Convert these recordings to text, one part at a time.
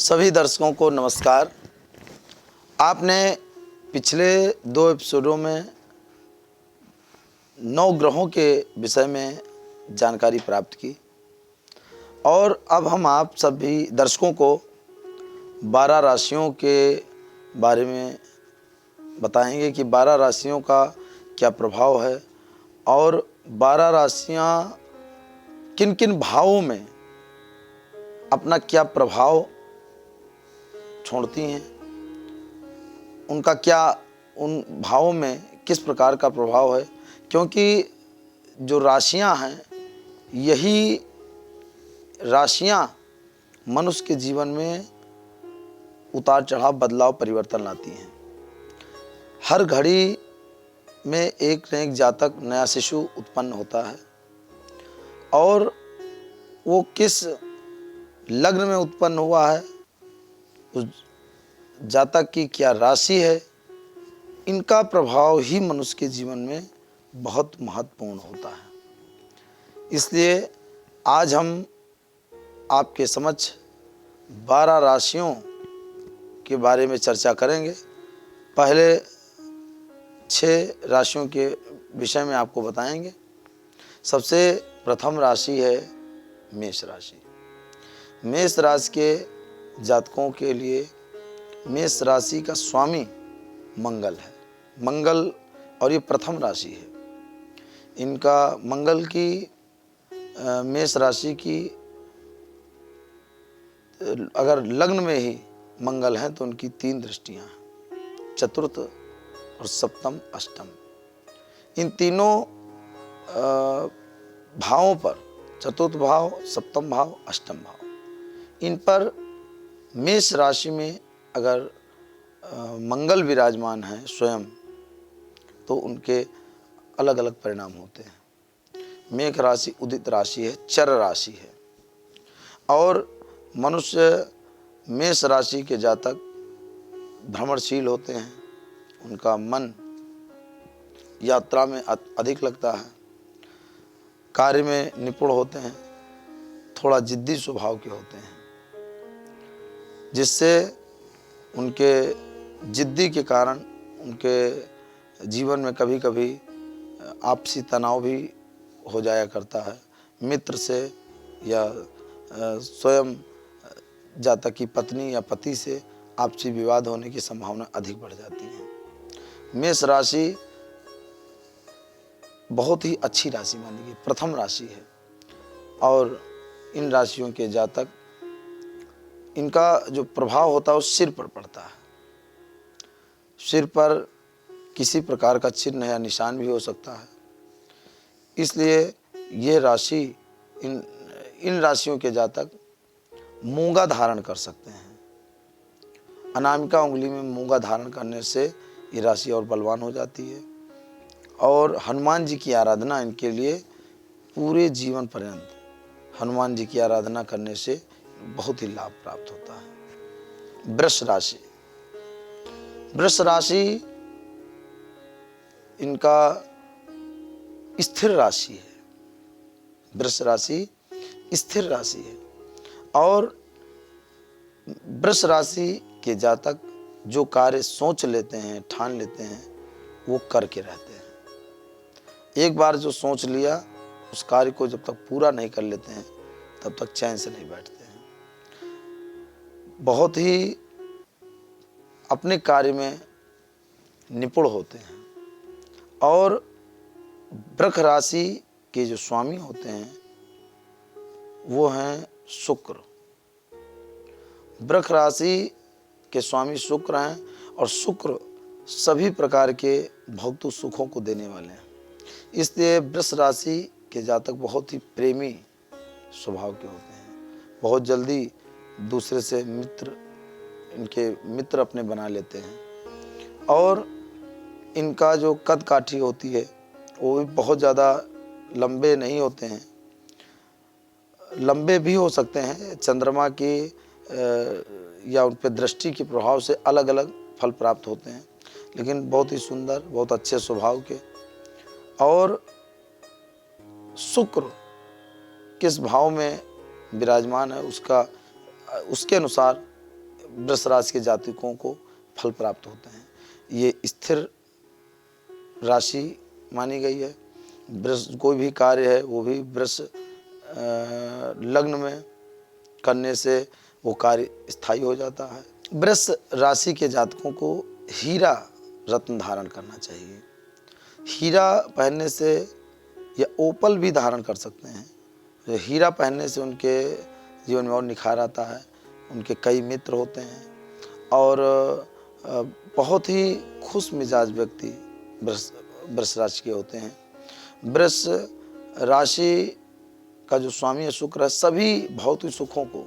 सभी दर्शकों को नमस्कार। आपने पिछले 2 एपिसोडों में 9 ग्रहों के विषय में जानकारी प्राप्त की और अब हम आप सभी दर्शकों को 12 राशियों के बारे में बताएंगे कि 12 राशियों का क्या प्रभाव है और 12 राशियां किन किन भावों में अपना क्या प्रभाव छोड़ती हैं, उनका क्या उन भावों में किस प्रकार का प्रभाव है, क्योंकि जो राशियां हैं यही राशियां मनुष्य के जीवन में उतार चढ़ाव, बदलाव, परिवर्तन लाती हैं। हर घड़ी में एक न एक जातक, नया शिशु उत्पन्न होता है और वो किस लग्न में उत्पन्न हुआ है, उस जातक की क्या राशि है, इनका प्रभाव ही मनुष्य के जीवन में बहुत महत्वपूर्ण होता है। इसलिए आज हम आपके समक्ष 12 राशियों के बारे में चर्चा करेंगे। पहले 6 राशियों के विषय में आपको बताएंगे। सबसे प्रथम राशि है मेष राशि। मेष राशि के जातकों के लिए मेष राशि का स्वामी मंगल है। मंगल और ये प्रथम राशि है। इनका मंगल की मेष राशि की अगर लग्न में ही मंगल है तो उनकी 3 दृष्टियां हैं, चतुर्थ और सप्तम, अष्टम। इन तीनों भावों पर, चतुर्थ भाव, सप्तम भाव, अष्टम भाव, इन पर मेष राशि में अगर मंगल विराजमान है स्वयं, तो उनके अलग अलग परिणाम होते हैं। मेष राशि उदित राशि है, चर राशि है और मनुष्य मेष राशि के जातक भ्रमणशील होते हैं। उनका मन यात्रा में अधिक लगता है, कार्य में निपुण होते हैं, थोड़ा जिद्दी स्वभाव के होते हैं, जिससे उनके जिद्दी के कारण उनके जीवन में कभी कभी आपसी तनाव भी हो जाया करता है। मित्र से या स्वयं जातक की पत्नी या पति से आपसी विवाद होने की संभावना अधिक बढ़ जाती है। मेष राशि बहुत ही अच्छी राशि मानी गई, प्रथम राशि है और इन राशियों के जातक, इनका जो प्रभाव होता है वो सिर पर पड़ता है। सिर पर किसी प्रकार का चिन्ह या निशान भी हो सकता है। इसलिए ये राशि, इन राशियों के जातक मूंगा धारण कर सकते हैं। अनामिका उंगली में मूंगा धारण करने से ये राशि और बलवान हो जाती है और हनुमान जी की आराधना इनके लिए पूरे जीवन पर्यंत, हनुमान जी की आराधना करने से बहुत ही लाभ प्राप्त होता है। वृष राशि। वृष राशि इनका स्थिर राशि है। वृष राशि स्थिर राशि है और वृष राशि के जातक जो कार्य सोच लेते हैं, ठान लेते हैं, वो करके रहते हैं। एक बार जो सोच लिया, उस कार्य को जब तक पूरा नहीं कर लेते हैं तब तक चैन से नहीं बैठते हैं। बहुत ही अपने कार्य में निपुण होते हैं और वृष राशि के जो स्वामी होते हैं वो हैं शुक्र। वृष राशि के स्वामी शुक्र हैं और शुक्र सभी प्रकार के भौतिक सुखों को देने वाले हैं। इसलिए वृष राशि के जातक बहुत ही प्रेमी स्वभाव के होते हैं। बहुत जल्दी दूसरे से इनके मित्र अपने बना लेते हैं और इनका जो कद काठी होती है वो भी बहुत ज़्यादा लंबे नहीं होते हैं। लंबे भी हो सकते हैं, चंद्रमा की या उन पर दृष्टि के प्रभाव से अलग अलग फल प्राप्त होते हैं, लेकिन बहुत ही सुंदर, बहुत अच्छे स्वभाव के। और शुक्र किस भाव में विराजमान है उसके अनुसार वृष राशि के जातकों को फल प्राप्त होते हैं। ये स्थिर राशि मानी गई है। वृष कोई भी कार्य है वो भी वृष लग्न में करने से वो कार्य स्थायी हो जाता है। वृष राशि के जातकों को हीरा रत्न धारण करना चाहिए। हीरा पहनने से या ओपल भी धारण कर सकते हैं। तो हीरा पहनने से उनके जीवन में और निखार आता है। उनके कई मित्र होते हैं और बहुत ही खुश मिजाज व्यक्ति वृष राशि के होते हैं। वृष राशि का जो स्वामी है शुक्र है, सभी भौतिक सुखों को,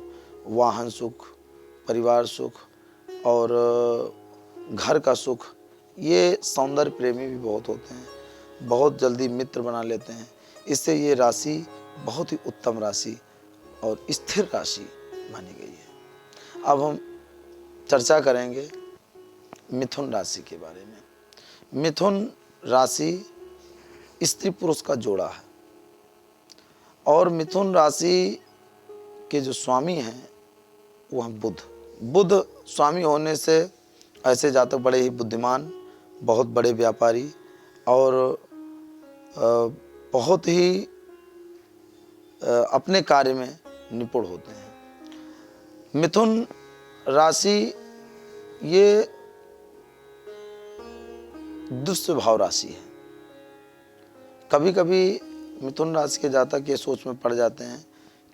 वाहन सुख, परिवार सुख और घर का सुख, ये सौंदर्य प्रेमी भी बहुत होते हैं, बहुत जल्दी मित्र बना लेते हैं। इससे ये राशि बहुत ही उत्तम राशि और स्थिर राशि मानी गई है। अब हम चर्चा करेंगे मिथुन राशि के बारे में। मिथुन राशि स्त्री पुरुष का जोड़ा है और मिथुन राशि के जो स्वामी हैं वो हैं बुध। बुध स्वामी होने से ऐसे जातक बड़े ही बुद्धिमान, बहुत बड़े व्यापारी और बहुत ही अपने कार्य में निपुण होते हैं। मिथुन राशि ये दुस्वभाव राशि है। कभी कभी मिथुन राशि के जातक ये सोच में पड़ जाते हैं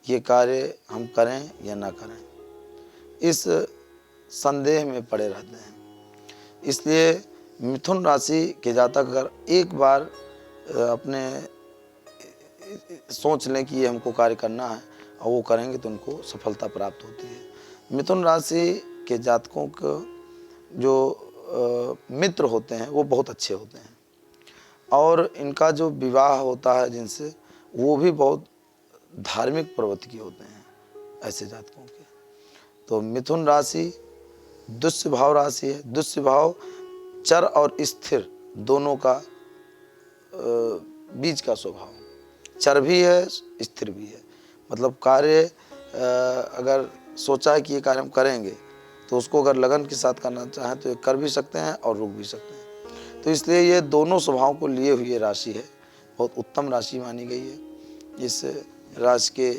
कि ये कार्य हम करें या ना करें, इस संदेह में पड़े रहते हैं। इसलिए मिथुन राशि के जातक अगर एक बार अपने सोच लें कि ये हमको कार्य करना है और वो करेंगे तो उनको सफलता प्राप्त होती है। मिथुन राशि के जातकों को जो मित्र होते हैं वो बहुत अच्छे होते हैं और इनका जो विवाह होता है जिनसे, वो भी बहुत धार्मिक प्रवृत्ति के होते हैं ऐसे जातकों के। तो मिथुन राशि दुस्वभाव राशि है। दुस्वभाव चर और स्थिर दोनों का बीच का स्वभाव, चर भी है स्थिर भी है। मतलब कार्य अगर सोचा है कि ये कार्य हम करेंगे तो उसको अगर लगन के साथ करना चाहें तो ये कर भी सकते हैं और रुक भी सकते हैं। तो इसलिए ये दोनों स्वभाव को लिए हुई राशि है, बहुत उत्तम राशि मानी गई है। इस राशि के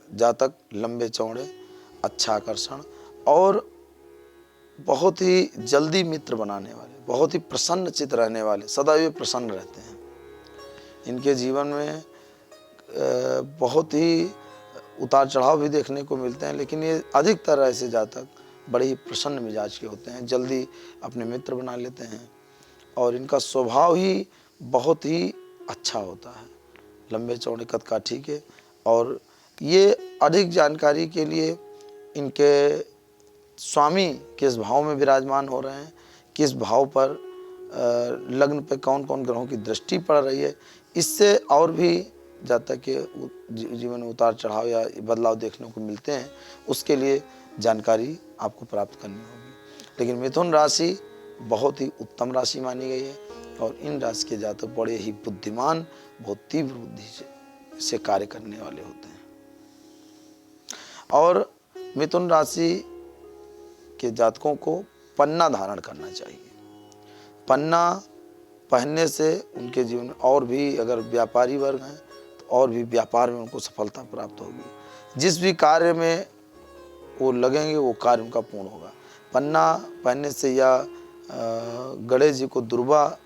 जातक लंबे चौड़े, अच्छा आकर्षण और बहुत ही जल्दी मित्र बनाने वाले, बहुत ही प्रसन्न चित्त रहने वाले, सदैव प्रसन्न रहते हैं। इनके जीवन में बहुत ही उतार चढ़ाव भी देखने को मिलते हैं, लेकिन ये अधिकतर ऐसे जातक बड़े ही प्रसन्न मिजाज के होते हैं, जल्दी अपने मित्र बना लेते हैं और इनका स्वभाव ही बहुत ही अच्छा होता है। लंबे चौड़े कद काठी के, और ये अधिक जानकारी के लिए इनके स्वामी किस भाव में विराजमान हो रहे हैं, किस भाव पर लग्न पे कौन कौन ग्रहों की दृष्टि पड़ रही है, इससे और भी जातक के जीवन में उतार चढ़ाव या बदलाव देखने को मिलते हैं। उसके लिए जानकारी आपको प्राप्त करनी होगी। लेकिन मिथुन राशि बहुत ही उत्तम राशि मानी गई है और इन राशि के जातक बड़े ही बुद्धिमान, बहुत तीव्र बुद्धि से कार्य करने वाले होते हैं। और मिथुन राशि के जातकों को पन्ना धारण करना चाहिए। पन्ना पहनने से उनके जीवन में और भी, अगर व्यापारी वर्ग हैं तो और भी व्यापार में उनको सफलता प्राप्त होगी। जिस भी कार्य में वो लगेंगे वो कार्य उनका पूर्ण होगा। पन्ना पहनने से या गणेश जी को दुर्वा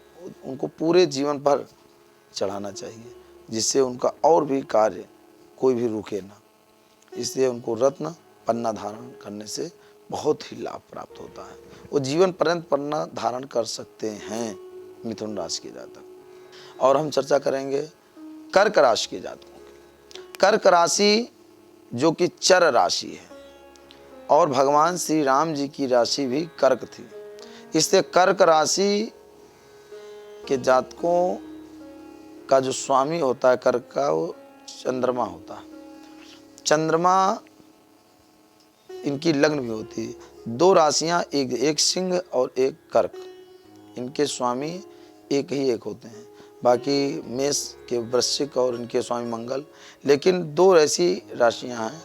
उनको पूरे जीवन पर चढ़ाना चाहिए, जिससे उनका और भी कार्य कोई भी रुके ना। इसलिए उनको रत्न पन्ना धारण करने से बहुत ही लाभ प्राप्त होता है। वो जीवन पर्यंत पन्ना धारण कर सकते हैं मिथुन राशि के जातक। और हम चर्चा करेंगे कर्क राशि के जातकों की। कर्क राशि जो कि चर राशि है और भगवान श्री राम जी की राशि भी कर्क थी, इससे कर्क राशि के जातकों का जो स्वामी होता है कर्क का, वो चंद्रमा होता है। चंद्रमा इनकी लग्न भी होती है। दो राशियां, एक सिंह और एक कर्क, इनके स्वामी एक ही एक होते हैं। बाकी मेष के वृश्चिक और इनके स्वामी मंगल। लेकिन दो ऐसी राशियां हैं,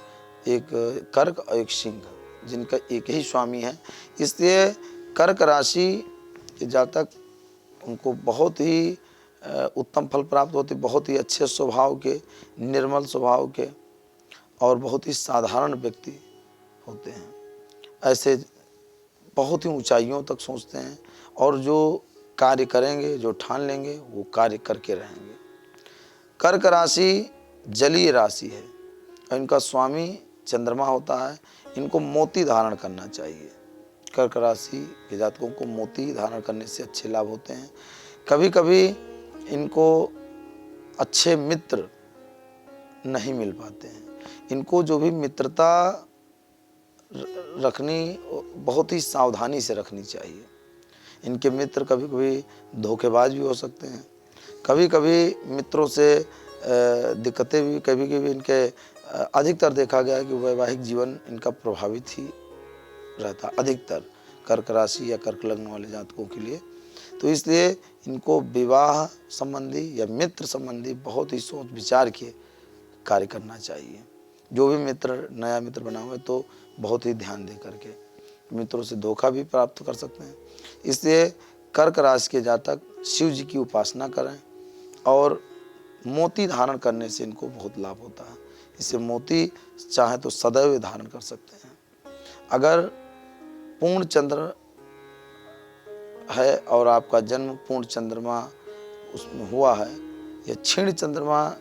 एक कर्क और एक सिंह, जिनका एक ही स्वामी है। इसलिए कर्क राशि के जातक उनको बहुत ही उत्तम फल प्राप्त होते, बहुत ही अच्छे स्वभाव के, निर्मल स्वभाव के और बहुत ही साधारण व्यक्ति होते हैं। ऐसे बहुत ही ऊंचाइयों तक सोचते हैं और जो कार्य करेंगे, जो ठान लेंगे, वो कार्य करके रहेंगे। कर्क राशि जलीय राशि है और इनका स्वामी चंद्रमा होता है। इनको मोती धारण करना चाहिए। कर्क राशि के जातकों को मोती धारण करने से अच्छे लाभ होते हैं। कभी कभी इनको अच्छे मित्र नहीं मिल पाते हैं। इनको जो भी मित्रता रखनी बहुत ही सावधानी से रखनी चाहिए। इनके मित्र कभी कभी धोखेबाज भी हो सकते हैं। कभी कभी मित्रों से दिक्कतें भी, कभी कभी इनके अधिकतर देखा गया है कि वैवाहिक जीवन इनका प्रभावित ही रहता, अधिकतर कर्क राशि या कर्क लग्न वाले जातकों के लिए। तो इसलिए इनको विवाह संबंधी या मित्र संबंधी बहुत ही सोच विचार के कार्य करना चाहिए। जो भी मित्र, नया मित्र बना हुआ है तो बहुत ही ध्यान दे करके, मित्रों से धोखा भी प्राप्त कर सकते हैं। इसलिए कर्क राशि के जातक शिव जी की उपासना करें और मोती धारण करने से इनको बहुत लाभ होता है। इससे मोती चाहे तो सदैव धारण कर सकते हैं। अगर पूर्ण चंद्र है और आपका जन्म पूर्ण चंद्रमा उसमें हुआ है या क्षीण चंद्रमा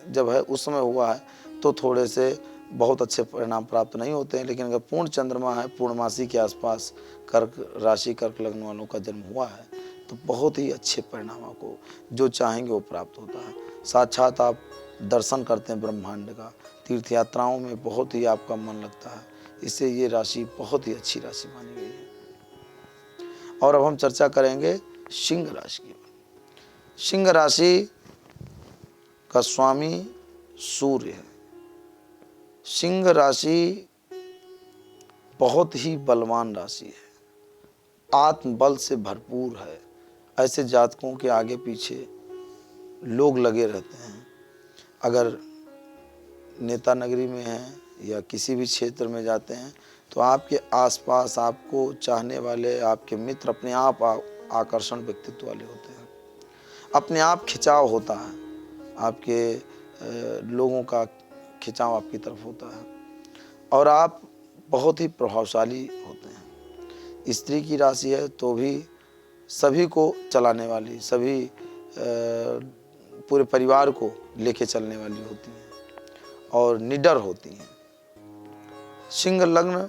जब है उस समय हुआ है तो थोड़े से बहुत अच्छे परिणाम प्राप्त नहीं होते हैं। लेकिन अगर पूर्ण चंद्रमा है, पूर्णमासी के आसपास कर्क राशि कर्क लग्न वालों का जन्म हुआ है तो बहुत ही अच्छे परिणाम आपको जो चाहेंगे वो प्राप्त होता है। साक्षात आप दर्शन करते हैं ब्रह्मांड का, तीर्थ यात्राओं में बहुत ही आपका मन लगता है। इससे ये राशि बहुत ही अच्छी राशि मानी गई है। और अब हम चर्चा करेंगे सिंह राशि की। सिंह राशि का स्वामी सूर्य है। सिंह राशि बहुत ही बलवान राशि है, आत्मबल से भरपूर है। ऐसे जातकों के आगे पीछे लोग लगे रहते हैं। अगर नेता नगरी में हैं या किसी भी क्षेत्र में जाते हैं तो आपके आसपास आपको चाहने वाले आपके मित्र अपने आप आकर्षण व्यक्तित्व वाले होते हैं। अपने आप खिंचाव होता है, आपके लोगों का खिंचाव आपकी तरफ होता है और आप बहुत ही प्रभावशाली होते हैं। स्त्री की राशि है तो भी सभी को चलाने वाली, सभी पूरे परिवार को लेके चलने वाली होती हैं और निडर होती हैं। सिंह लग्न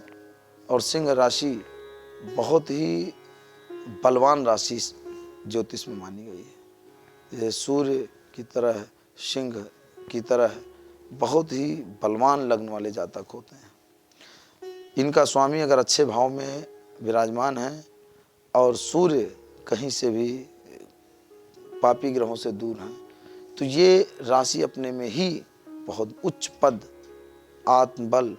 और सिंह राशि बहुत ही बलवान राशि ज्योतिष में मानी गई है। ये सूर्य की तरह, सिंह की तरह बहुत ही बलवान लग्न वाले जातक होते हैं। इनका स्वामी अगर अच्छे भाव में विराजमान है और सूर्य कहीं से भी पापी ग्रहों से दूर हैं तो ये राशि अपने में ही बहुत उच्च पद, आत्मबल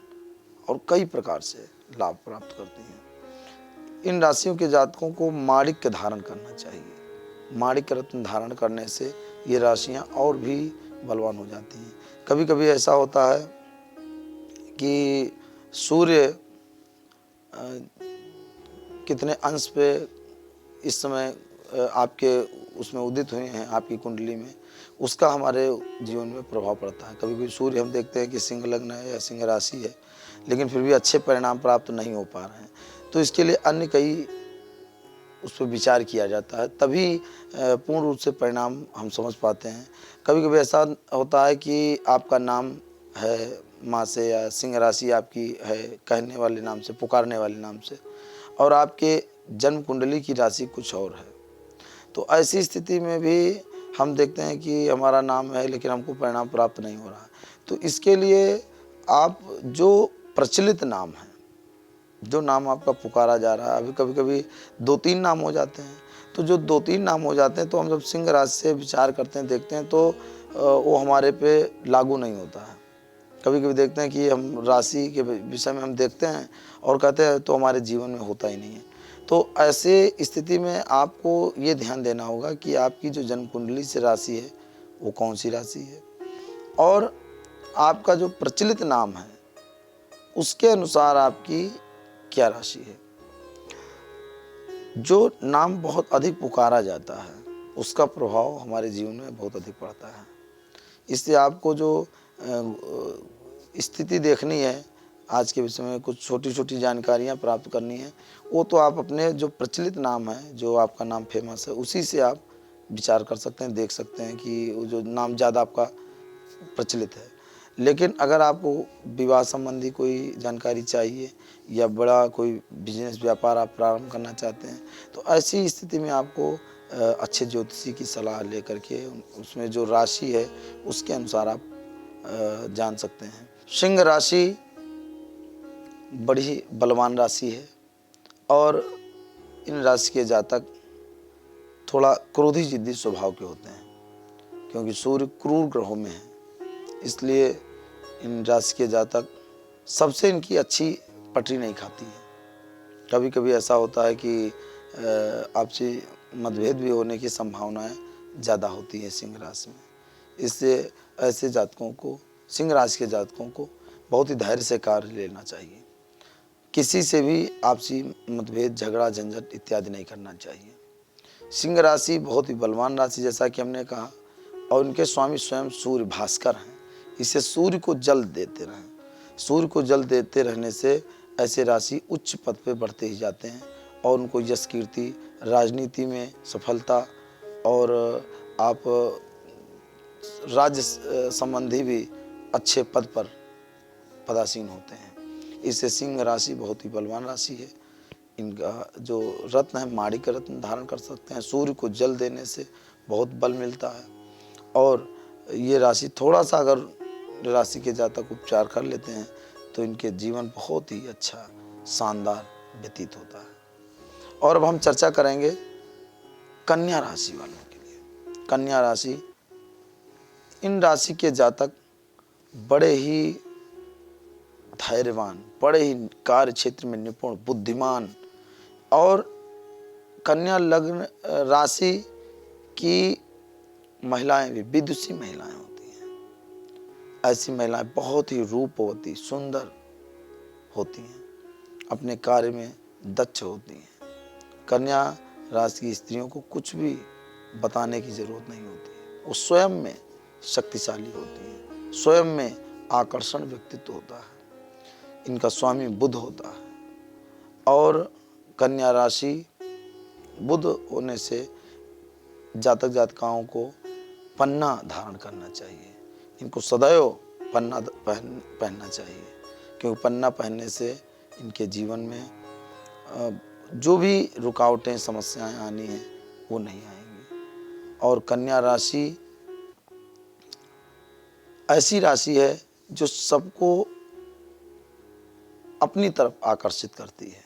और कई प्रकार से लाभ प्राप्त करती हैं। इन राशियों के जातकों को माणिक्य धारण करना चाहिए। माणिक्य रत्न धारण करने से ये राशियां और भी बलवान हो जाती हैं। कभी कभी ऐसा होता है कि सूर्य कितने अंश पे इस समय आपके उसमें उदित हुए हैं आपकी कुंडली में, उसका हमारे जीवन में प्रभाव पड़ता है। कभी कभी सूर्य हम देखते हैं कि सिंह लग्न है या सिंह राशि है लेकिन फिर भी अच्छे परिणाम प्राप्त नहीं हो पा रहे हैं, तो इसके लिए अन्य कई उस पर विचार किया जाता है, तभी पूर्ण रूप से परिणाम हम समझ पाते हैं। कभी कभी ऐसा होता है कि आपका नाम है माँ से या सिंह राशि आपकी है कहने वाले नाम से, पुकारने वाले नाम से, और आपके जन्म कुंडली की राशि कुछ और है, तो ऐसी स्थिति में भी हम देखते हैं कि हमारा नाम है लेकिन हमको परिणाम प्राप्त नहीं हो रहा है। तो इसके लिए आप जो प्रचलित नाम है, जो नाम आपका पुकारा जा रहा है, अभी कभी कभी 2-3 नाम हो जाते हैं, तो जो 2-3 नाम हो जाते हैं तो हम जब सिंह राशि से विचार करते हैं, देखते हैं तो वो हमारे पे लागू नहीं होता है। कभी कभी देखते हैं कि हम राशि के विषय में हम देखते हैं और कहते हैं तो हमारे जीवन में होता ही नहीं है। तो ऐसे स्थिति में आपको ये ध्यान देना होगा कि आपकी जो जन्म कुंडली से राशि है वो कौन सी राशि है और आपका जो प्रचलित नाम है उसके अनुसार आपकी क्या राशि है। जो नाम बहुत अधिक पुकारा जाता है उसका प्रभाव हमारे जीवन में बहुत अधिक पड़ता है। इससे आपको जो स्थिति देखनी है, आज के विषय में कुछ छोटी छोटी जानकारियाँ प्राप्त करनी है, वो तो आप अपने जो प्रचलित नाम है, जो आपका नाम फेमस है, उसी से आप विचार कर सकते हैं, देख सकते हैं कि वो जो नाम ज़्यादा आपका प्रचलित है। लेकिन अगर आपको विवाह संबंधी कोई जानकारी चाहिए या बड़ा कोई बिजनेस व्यापार आप प्रारंभ करना चाहते हैं, तो ऐसी स्थिति में आपको अच्छे ज्योतिषी की सलाह लेकर के उसमें जो राशि है उसके अनुसार आप जान सकते हैं। सिंह राशि बड़ी बलवान राशि है और इन राशि के जातक थोड़ा क्रोधी जिद्दी स्वभाव के होते हैं, क्योंकि सूर्य क्रूर ग्रहों में है, इसलिए इन राशि के जातक सबसे इनकी अच्छी पटरी नहीं खाती है। कभी कभी ऐसा होता है कि आपसी मतभेद भी होने की संभावनाएं ज़्यादा होती है सिंह राशि में। इससे ऐसे जातकों को, सिंह राशि के जातकों को बहुत ही धैर्य से कार्य लेना चाहिए। किसी से भी आपसी मतभेद, झगड़ा, झंझट इत्यादि नहीं करना चाहिए। सिंह राशि बहुत ही बलवान राशि जैसा कि हमने कहा, और उनके स्वामी स्वयं सूर्य भास्कर हैं। इसे सूर्य को जल देते रहें। सूर्य को जल देते रहने से ऐसे राशि उच्च पद पे बढ़ते ही जाते हैं और उनको यश, कीर्ति, राजनीति में सफलता और आप राज्य संबंधी भी अच्छे पद पर पदासीन होते हैं। इससे सिंह राशि बहुत ही बलवान राशि है। इनका जो रत्न है माणिक रत्न धारण कर सकते हैं। सूर्य को जल देने से बहुत बल मिलता है और ये राशि थोड़ा सा अगर राशि के जातक उपचार कर लेते हैं तो इनके जीवन बहुत ही अच्छा, शानदार व्यतीत होता है। और अब हम चर्चा करेंगे कन्या राशि वालों के लिए। कन्या राशि, इन राशि के जातक बड़े ही धैर्यवान, बड़े ही कार्य क्षेत्र में निपुण, बुद्धिमान और कन्या लग्न राशि की महिलाएं भी विदुषी महिलाएं होती हैं। ऐसी महिलाएं बहुत ही रूपवती, सुंदर होती हैं, अपने कार्य में दक्ष होती हैं। कन्या राशि की स्त्रियों को कुछ भी बताने की जरूरत नहीं होती है। वो स्वयं में शक्तिशाली होती हैं, स्वयं में आकर्षण व्यक्तित्व होता है। इनका स्वामी बुध होता है और कन्या राशि बुध होने से जातक जातिकाओं को पन्ना धारण करना चाहिए। इनको सदैव पन्ना पहनना चाहिए, क्योंकि पन्ना पहनने से इनके जीवन में जो भी रुकावटें, समस्याएं आनी हैं वो नहीं आएंगी। और कन्या राशि ऐसी राशि है जो सबको अपनी तरफ आकर्षित करती है।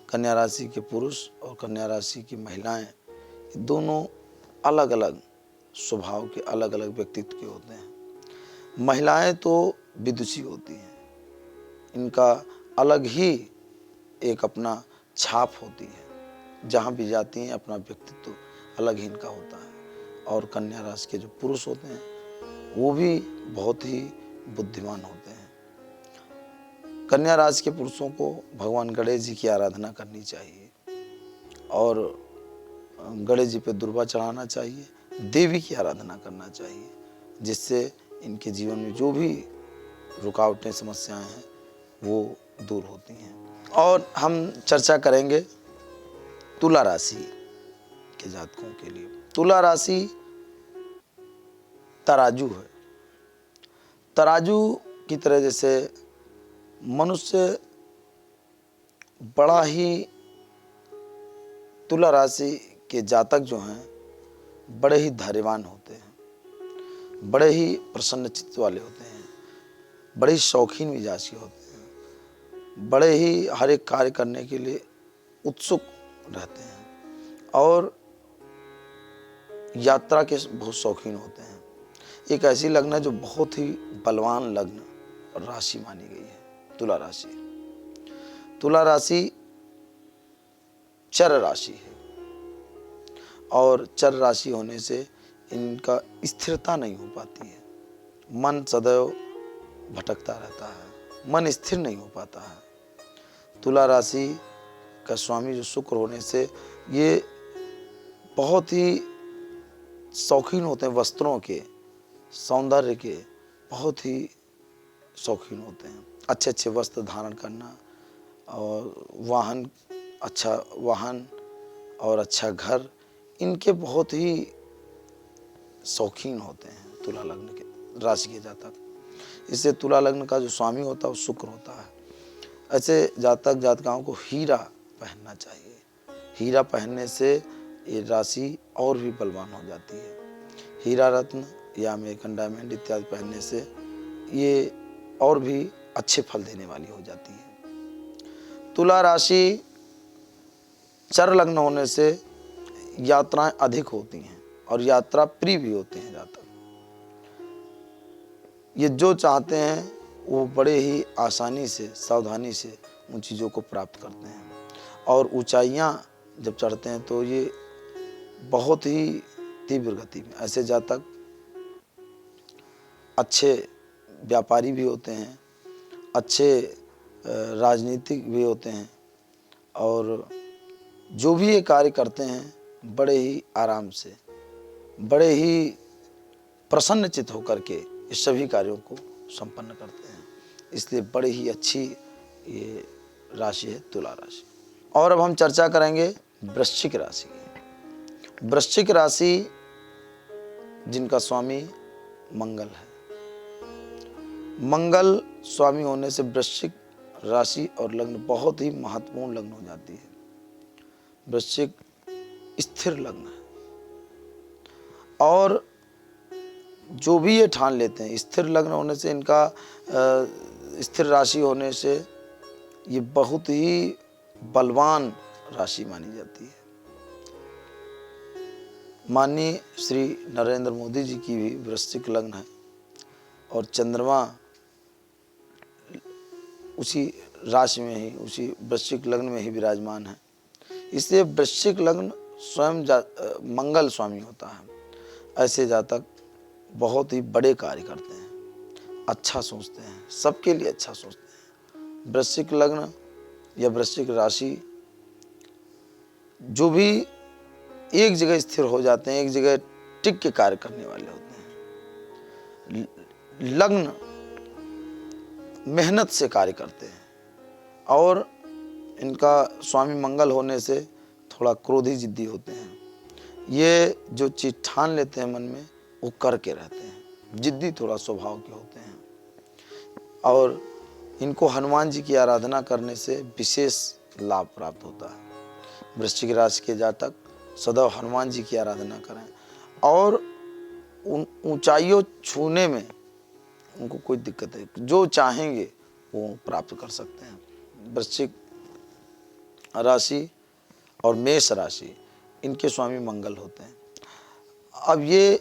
कन्या राशि के पुरुष और कन्या राशि की महिलाएं दोनों अलग अलग स्वभाव के, अलग अलग व्यक्तित्व के होते हैं। महिलाएं तो विदुषी होती हैं, इनका अलग ही एक अपना छाप होती है, जहाँ भी जाती हैं अपना व्यक्तित्व अलग ही इनका होता है। और कन्या राशि के जो पुरुष होते हैं वो भी बहुत ही बुद्धिमान होते हैं। कन्या राशि के पुरुषों को भगवान गणेश जी की आराधना करनी चाहिए और गणेश जी पे दुर्वा चढ़ाना चाहिए, देवी की आराधना करना चाहिए, जिससे इनके जीवन में जो भी रुकावटें, समस्याएं हैं वो दूर होती हैं। और हम चर्चा करेंगे तुला राशि के जातकों के लिए। तुला राशि तराजू है। तराजू की तरह जैसे मनुष्य बड़ा ही, तुला राशि के जातक जो हैं बड़े ही धैर्यवान होते हैं, बड़े ही प्रसन्न चित्त वाले होते हैं, बड़े ही शौकीन मिजाज के होते हैं, बड़े ही हर एक कार्य करने के लिए उत्सुक रहते हैं और यात्रा के बहुत शौकीन होते हैं। एक ऐसी लग्न है जो बहुत ही बलवान लग्न और राशि मानी गई है तुला राशि। तुला राशि चर राशि है और चर राशि होने से इनका स्थिरता नहीं हो पाती है। मन सदैव भटकता रहता है, मन स्थिर नहीं हो पाता है। तुला राशि का स्वामी जो शुक्र होने से ये बहुत ही शौकीन होते हैं वस्त्रों के, सौंदर्य के बहुत ही शौकीन होते हैं। अच्छे अच्छे वस्त्र धारण करना और वाहन, अच्छा वाहन और अच्छा घर, इनके बहुत ही शौकीन होते हैं तुला लग्न के राशि के जातक। इससे तुला लग्न का जो स्वामी होता है वो शुक्र होता है। ऐसे जातक जातकाओं को हीरा पहनना चाहिए। हीरा पहनने से ये राशि और भी बलवान हो जाती है। हीरा रत्न या अमेरिकन डायमंड इत्यादि पहनने से ये और भी अच्छे फल देने वाली हो जाती है। तुला राशि चर लग्न होने से यात्राएं अधिक होती हैं और यात्रा प्रिय भी होते हैं जातक। ये जो चाहते हैं वो बड़े ही आसानी से, सावधानी से उन चीज़ों को प्राप्त करते हैं। और ऊंचाइयां जब चढ़ते हैं तो ये बहुत ही तीव्र गति में, ऐसे जातक अच्छे व्यापारी भी होते हैं, अच्छे राजनीतिक भी होते हैं और जो भी ये कार्य करते हैं बड़े ही आराम से, बड़े ही प्रसन्नचित्त होकर के इस सभी कार्यों को संपन्न करते हैं। इसलिए बड़ी ही अच्छी ये राशि है तुला राशि। और अब हम चर्चा करेंगे वृश्चिक राशि की। वृश्चिक राशि जिनका स्वामी मंगल है, मंगल स्वामी होने से वृश्चिक राशि और लग्न बहुत ही महत्वपूर्ण लग्न हो जाती है। वृश्चिक स्थिर लग्न है और जो भी ये ठान लेते हैं, स्थिर लग्न होने से इनका स्थिर राशि होने से ये बहुत ही बलवान राशि मानी जाती है। माननीय श्री नरेंद्र मोदी जी की भी वृश्चिक लग्न है और चंद्रमा उसी राशि में ही, उसी वृश्चिक लग्न में ही विराजमान है। इसलिए वृश्चिक लग्न स्वयं मंगल स्वामी होता है। ऐसे जातक बहुत ही बड़े कार्य करते हैं, अच्छा सोचते हैं, सबके लिए अच्छा सोचते हैं। वृश्चिक लग्न या वृश्चिक राशि जो भी एक जगह स्थिर हो जाते हैं, एक जगह टिक के कार्य करने वाले होते हैं। लग्न मेहनत से कार्य करते हैं और इनका स्वामी मंगल होने से थोड़ा क्रोधी जिद्दी होते हैं। ये जो चीज़ ठान लेते हैं मन में वो करके रहते हैं, जिद्दी थोड़ा स्वभाव के होते हैं। और इनको हनुमान जी की आराधना करने से विशेष लाभ प्राप्त होता है। वृश्चिक राशि के जातक सदैव हनुमान जी की आराधना करें और उन ऊंचाइयों छूने में उनको कोई दिक्कत है, जो चाहेंगे वो प्राप्त कर सकते हैं। वृश्चिक राशि और मेष राशि इनके स्वामी मंगल होते हैं। अब ये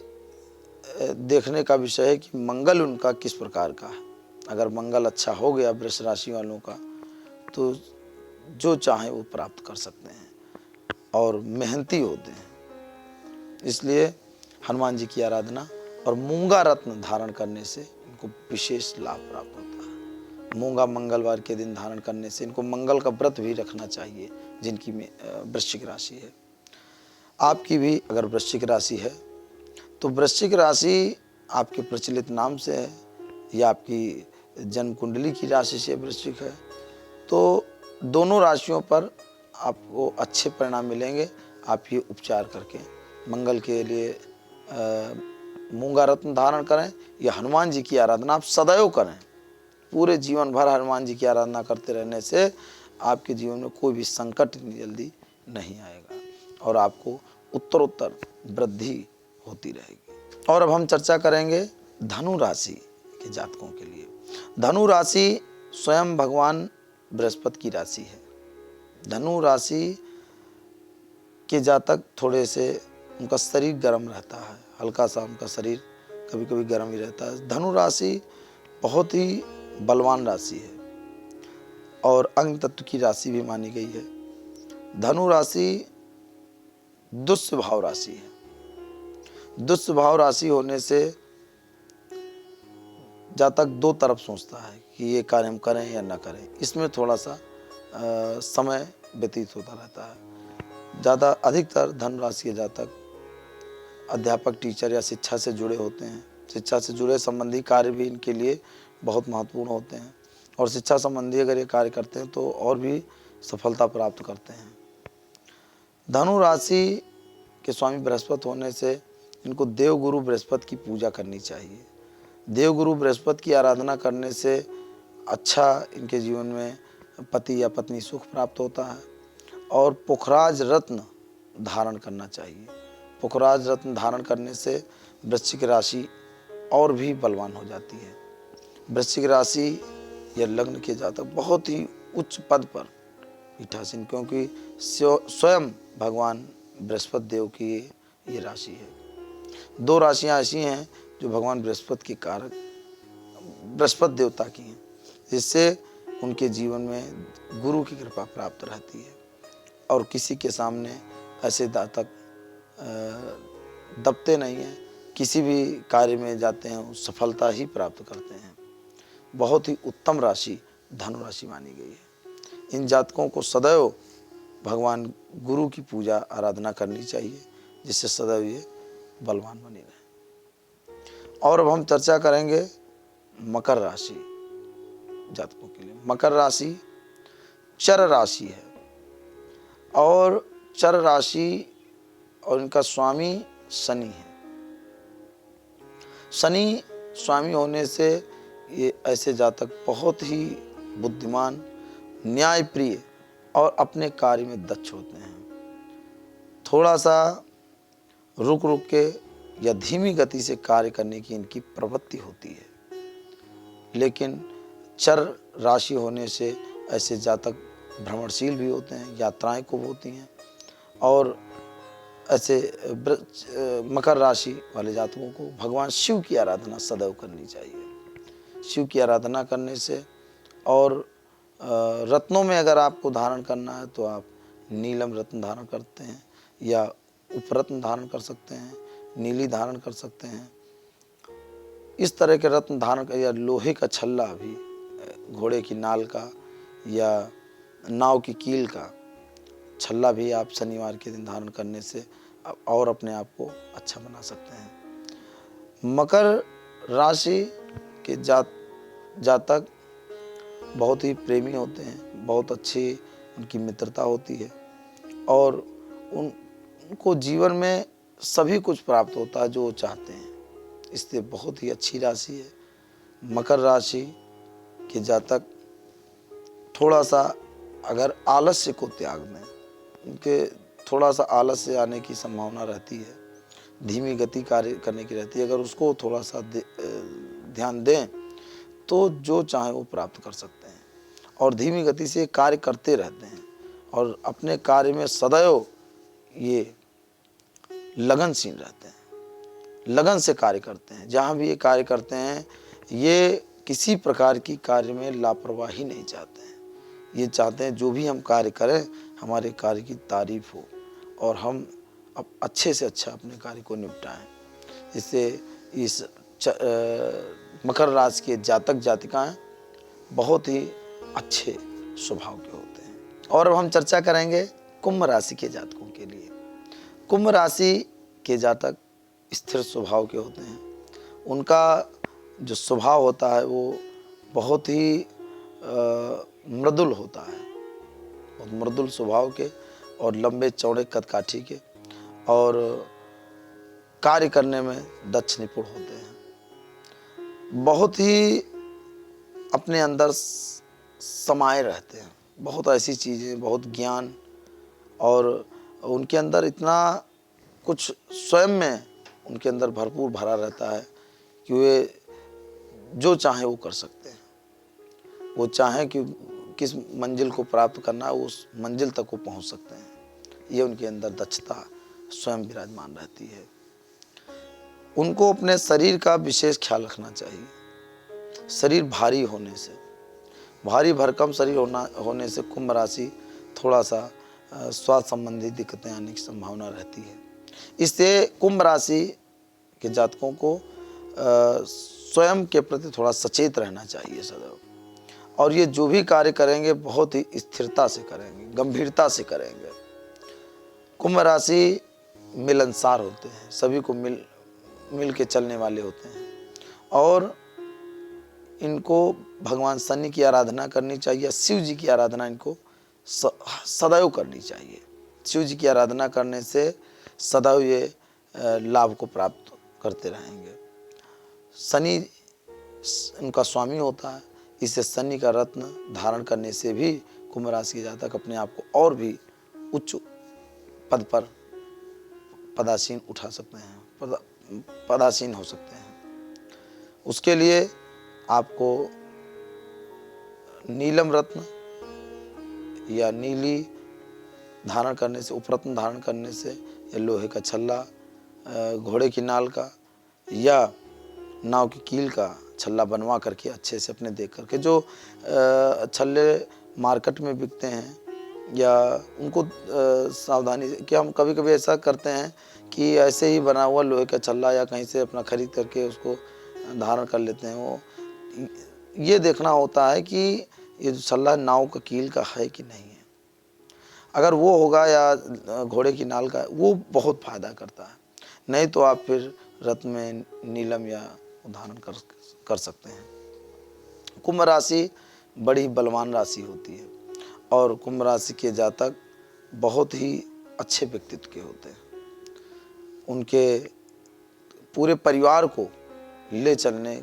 देखने का विषय है कि मंगल उनका किस प्रकार का है। अगर मंगल अच्छा हो गया वृष राशि वालों का तो जो चाहे वो प्राप्त कर सकते हैं और मेहनती होते हैं। इसलिए हनुमान जी की आराधना और मूंगा रत्न धारण करने से इनको विशेष लाभ प्राप्त होता है। मूंगा मंगलवार के दिन धारण करने से इनको मंगल का व्रत भी रखना चाहिए जिनकी वृश्चिक राशि है। आपकी भी अगर वृश्चिक राशि है तो वृश्चिक राशि आपके प्रचलित नाम से है या आपकी जन्म कुंडली की राशि से वृश्चिक है तो दोनों राशियों पर आपको अच्छे परिणाम मिलेंगे। आप ये उपचार करके मंगल के लिए मूंगा रत्न धारण करें या हनुमान जी की आराधना आप सदैव करें। पूरे जीवन भर हनुमान जी की आराधना करते रहने से आपके जीवन में कोई भी संकट जल्दी नहीं आएगा और आपको उत्तरोत्तर वृद्धि होती रहेगी। और अब हम चर्चा करेंगे धनु राशि के जातकों के लिए। धनु राशि स्वयं भगवान बृहस्पति की राशि है। धनु राशि के जातक थोड़े से उनका शरीर गर्म रहता है, हल्का सा उनका शरीर कभी कभी गर्म ही रहता है। धनु राशि बहुत ही बलवान राशि है और अग्नि तत्व की राशि भी मानी गई है। धनु राशि दुस्वभाव राशि है। दुस्वभाव राशि होने से जातक दो तरफ सोचता है कि ये कार्य हम करें या ना करें। इसमें थोड़ा सा समय व्यतीत होता रहता है। ज़्यादा अधिकतर धनु राशि के जातक अध्यापक, टीचर या शिक्षा से जुड़े होते हैं। शिक्षा से जुड़े संबंधी कार्य भी इनके लिए बहुत महत्वपूर्ण होते हैं और शिक्षा संबंधी अगर ये कार्य करते हैं तो और भी सफलता प्राप्त करते हैं। धनु राशि के स्वामी बृहस्पति होने से इनको देवगुरु बृहस्पति की पूजा करनी चाहिए। देवगुरु बृहस्पति की आराधना करने से अच्छा इनके जीवन में पति या पत्नी सुख प्राप्त होता है और पुखराज रत्न धारण करना चाहिए। पुखराज रत्न धारण करने से वृश्चिक राशि और भी बलवान हो जाती है। वृश्चिक राशि या लग्न के जातक बहुत ही उच्च पद पर पीठासीन, क्योंकि स्वयं भगवान बृहस्पति देव की ये राशि है। 2 राशियां ऐसी हैं जो भगवान बृहस्पति के कारक बृहस्पति देवता की हैं, जिससे उनके जीवन में गुरु की कृपा प्राप्त रहती है और किसी के सामने ऐसे जातक दबते नहीं हैं। किसी भी कार्य में जाते हैं सफलता ही प्राप्त करते हैं। बहुत ही उत्तम राशि धनु राशि मानी गई है। इन जातकों को सदैव भगवान गुरु की पूजा आराधना करनी चाहिए, जिससे सदैव ये बलवान बने रहें। और अब हम चर्चा करेंगे मकर राशि जातकों के लिए। मकर राशि चर राशि है और चर राशि और इनका स्वामी शनि है। शनि स्वामी होने से ये ऐसे जातक बहुत ही बुद्धिमान, न्यायप्रिय और अपने कार्य में दक्ष होते हैं। थोड़ा सा रुक रुक के या धीमी गति से कार्य करने की इनकी प्रवृत्ति होती है, लेकिन चर राशि होने से ऐसे जातक भ्रमणशील भी होते हैं, यात्राएं खूब होती हैं और ऐसे मकर राशि वाले जातकों को भगवान शिव की आराधना सदैव करनी चाहिए। शिव की आराधना करने से और रत्नों में अगर आपको धारण करना है तो आप नीलम रत्न धारण करते हैं या उपरत्न धारण कर सकते हैं, नीली धारण कर सकते हैं। इस तरह के रत्न धारण कर, या लोहे का छल्ला भी, घोड़े की नाल का या नाव की कील का छल्ला भी आप शनिवार के दिन धारण करने से और अपने आप को अच्छा बना सकते हैं। मकर राशि के जातक बहुत ही प्रेमी होते हैं, बहुत अच्छी उनकी मित्रता होती है और उनको जीवन में सभी कुछ प्राप्त होता है जो वो चाहते हैं, इसलिए बहुत ही अच्छी राशि है। मकर राशि के जातक थोड़ा सा अगर आलस्य को त्याग दें, उनके थोड़ा सा आलस्य आने की संभावना रहती है, धीमी गति कार्य करने की रहती है, अगर उसको थोड़ा सा ध्यान दें तो जो चाहे वो प्राप्त कर सकते हैं और धीमी गति से कार्य करते रहते हैं और अपने कार्य में सदैव ये लगनशील रहते हैं, लगन से कार्य करते हैं। जहाँ भी ये कार्य करते हैं ये किसी प्रकार की कार्य में लापरवाही नहीं चाहते हैं। ये चाहते हैं जो भी हम कार्य करें हमारे कार्य की तारीफ हो और हम अब अच्छे से अच्छा अपने कार्य को निपटाएं। इससे इस मकर राशि के जातक जातिकाएं बहुत ही अच्छे स्वभाव के होते हैं। और अब हम चर्चा करेंगे कुंभ राशि के जातकों के लिए। कुंभ राशि के जातक स्थिर स्वभाव के होते हैं। उनका जो स्वभाव होता है वो बहुत ही मृदुल होता है, बहुत मृदुल स्वभाव के और लंबे चौड़े कदकाठी के और कार्य करने में दक्ष निपुण होते हैं। बहुत ही अपने अंदर समाये रहते हैं, बहुत ऐसी चीज़ें, बहुत ज्ञान और उनके अंदर इतना कुछ स्वयं में उनके अंदर भरपूर भरा रहता है कि वे जो चाहें वो कर सकते हैं। वो चाहें कि किस मंजिल को प्राप्त करना है उस मंजिल तक वो पहुंच सकते हैं। ये उनके अंदर दक्षता स्वयं विराजमान रहती है। उनको अपने शरीर का विशेष ख्याल रखना चाहिए। शरीर भारी होने से, भारी भरकम शरीर होने से कुंभ राशि थोड़ा सा स्वास्थ्य संबंधी दिक्कतें आने की संभावना रहती है। इससे कुंभ राशि के जातकों को स्वयं के प्रति थोड़ा सचेत रहना चाहिए सदैव। और ये जो भी कार्य करेंगे बहुत ही स्थिरता से करेंगे, गंभीरता से करेंगे। कुंभ राशि मिलनसार होते हैं, सभी को मिल के चलने वाले होते हैं और इनको भगवान शनि की आराधना करनी चाहिए, शिव जी की आराधना इनको सदैव करनी चाहिए। शिव जी की आराधना करने से सदैव ये लाभ को प्राप्त करते रहेंगे। शनि उनका स्वामी होता है, इससे शनि का रत्न धारण करने से भी कुंभ राशि के जातक अपने आप को और भी उच्च पद पर पदासीन उठा सकते हैं, पदासीन हो सकते हैं। उसके लिए आपको नीलम रत्न या नीली धारण करने से, उपरत्न धारण करने से, या लोहे का छल्ला, घोड़े की नाल का या नाव की कील का छल्ला बनवा करके अच्छे से अपने देख करके, जो छल्ले मार्केट में बिकते हैं या उनको सावधानी से, कि हम कभी कभी ऐसा करते हैं कि ऐसे ही बना हुआ लोहे का छल्ला या कहीं से अपना खरीद करके उसको धारण कर लेते हैं। वो ये देखना होता है कि ये जो छल्ला नाव का कील का है कि नहीं है। अगर वो होगा या घोड़े की नाल का, वो बहुत फायदा करता है। नहीं तो आप फिर रत्न में नीलम या धारण कर सकते हैं। कुंभ राशि बड़ी बलवान राशि होती है और कुंभ राशि के जातक बहुत ही अच्छे व्यक्तित्व के होते हैं। उनके पूरे परिवार को ले चलने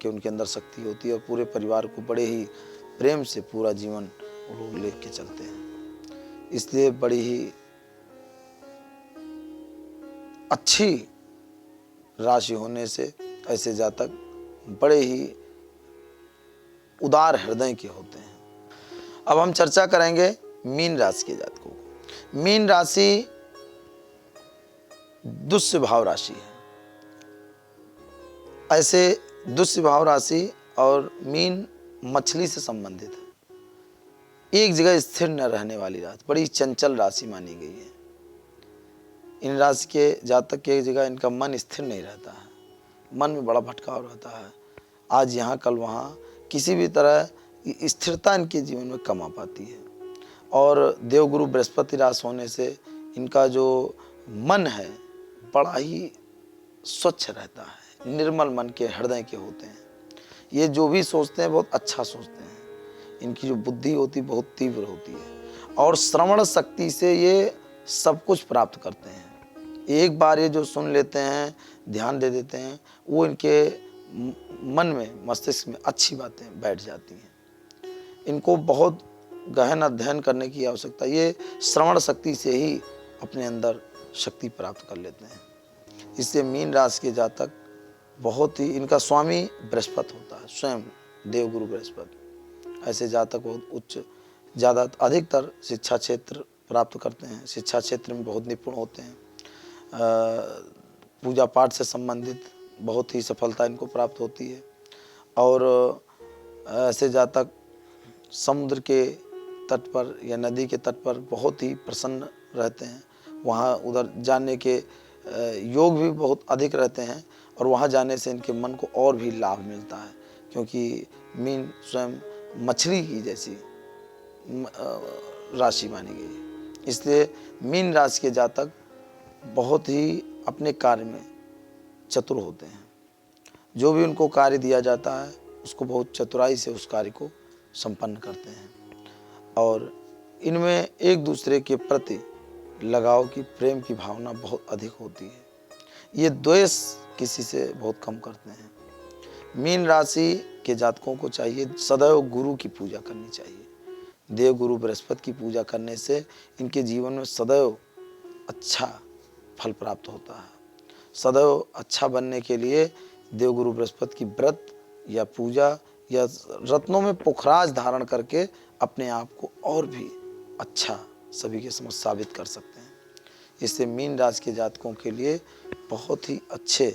की उनके अंदर शक्ति होती है और पूरे परिवार को बड़े ही प्रेम से पूरा जीवन वो लोग ले के चलते हैं। इसलिए बड़ी ही अच्छी राशि होने से ऐसे जातक बड़े ही उदार हृदय के होते हैं। अब हम चर्चा करेंगे मीन राशि के जातकों को। मीन राशि दुष्य भाव राशि है। ऐसे दुष्य भाव राशि और मीन मछली से संबंधित है। एक जगह स्थिर न रहने वाली राशि, बड़ी चंचल राशि मानी गई है। इन राशि के जातक के एक जगह इनका मन स्थिर नहीं रहता है, मन में बड़ा भटकाव रहता है, आज यहाँ कल वहाँ, किसी भी तरह स्थिरता इनके जीवन में कम आ पाती है। और देवगुरु बृहस्पति राशि होने से इनका जो मन है बड़ा ही स्वच्छ रहता है, निर्मल मन के हृदय के होते हैं। ये जो भी सोचते हैं बहुत अच्छा सोचते हैं। इनकी जो बुद्धि होती है बहुत तीव्र होती है और श्रवण शक्ति से ये सब कुछ प्राप्त करते हैं। एक बार ये जो सुन लेते हैं, ध्यान दे देते हैं, वो इनके मन में, मस्तिष्क में अच्छी बातें बैठ जाती हैं। इनको बहुत गहन अध्ययन करने की आवश्यकता, ये श्रवण शक्ति से ही अपने अंदर शक्ति प्राप्त कर लेते हैं। इससे मीन राशि के जातक बहुत ही, इनका स्वामी बृहस्पति होता है, स्वयं देवगुरु बृहस्पति। ऐसे जातक बहुत उच्च, ज़्यादा अधिकतर शिक्षा क्षेत्र प्राप्त करते हैं, शिक्षा क्षेत्र में बहुत निपुण होते हैं। पूजा पाठ से संबंधित बहुत ही सफलता इनको प्राप्त होती है। और ऐसे जातक समुद्र के तट पर या नदी के तट पर बहुत ही प्रसन्न रहते हैं। वहाँ उधर जाने के योग भी बहुत अधिक रहते हैं और वहाँ जाने से इनके मन को और भी लाभ मिलता है, क्योंकि मीन स्वयं मछली की जैसी राशि मानी गई है। इसलिए मीन राशि के जातक बहुत ही अपने कार्य में चतुर होते हैं। जो भी उनको कार्य दिया जाता है उसको बहुत चतुराई से उस कार्य को संपन्न करते हैं और इनमें एक दूसरे के प्रति लगाव की, प्रेम की भावना बहुत अधिक होती है। ये द्वेष किसी से बहुत कम करते हैं। मीन राशि के जातकों को चाहिए सदैव गुरु की पूजा करनी चाहिए। देव गुरु बृहस्पति की पूजा करने से इनके जीवन में सदैव अच्छा फल प्राप्त होता है। सदैव अच्छा बनने के लिए देवगुरु बृहस्पति की व्रत या पूजा या रत्नों में पुखराज धारण करके अपने आप को और भी अच्छा सभी के समक्ष साबित कर सकते हैं। इससे मीन राशि के जातकों के लिए बहुत ही अच्छे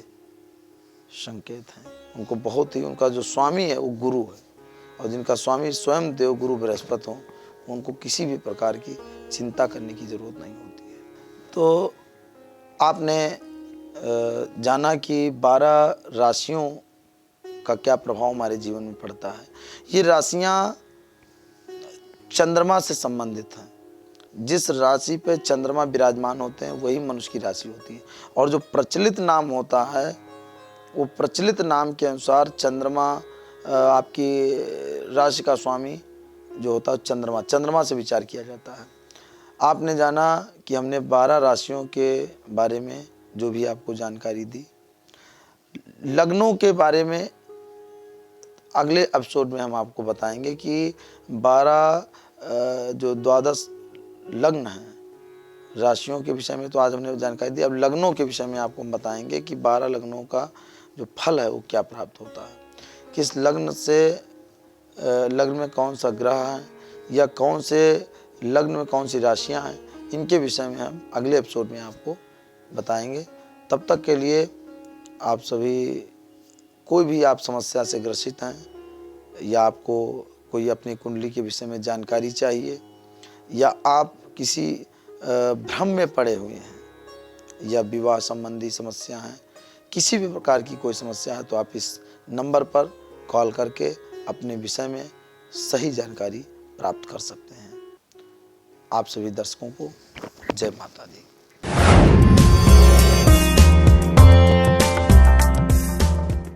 संकेत हैं। उनको बहुत ही, उनका जो स्वामी है वो गुरु है और जिनका स्वामी स्वयं देवगुरु बृहस्पति हो, उनको किसी भी प्रकार की चिंता करने की ज़रूरत नहीं होती है। तो आपने जाना कि 12 राशियों का क्या प्रभाव हमारे जीवन में पड़ता है। ये राशियाँ चंद्रमा से संबंधित है। जिस राशि पे चंद्रमा विराजमान होते हैं वही मनुष्य की राशि होती है। और जो प्रचलित नाम होता है वो प्रचलित नाम के अनुसार चंद्रमा आपकी राशि का स्वामी जो होता है चंद्रमा से विचार किया जाता है। आपने जाना कि हमने 12 राशियों के बारे में जो भी आपको जानकारी दी। लग्नों के बारे में अगले एपिसोड में हम आपको बताएंगे कि 12 जो 12 लग्न हैं राशियों के विषय में तो आज हमने जानकारी दी। अब लग्नों के विषय में आपको हम बताएंगे कि 12 लग्नों का जो फल है वो क्या प्राप्त होता है, किस लग्न से लग्न में कौन सा ग्रह है या कौन से लग्न में कौन सी राशियां हैं, इनके विषय में हम अगले एपिसोड में आपको बताएंगे। तब तक के लिए आप सभी, कोई भी आप समस्या से ग्रसित हैं या आपको कोई अपनी कुंडली के विषय में जानकारी चाहिए या आप किसी भ्रम में पड़े हुए हैं या विवाह संबंधी समस्या है, किसी भी प्रकार की कोई समस्या है, तो आप इस नंबर पर कॉल करके अपने विषय में सही जानकारी प्राप्त कर सकते हैं। आप सभी दर्शकों को जय माता दी।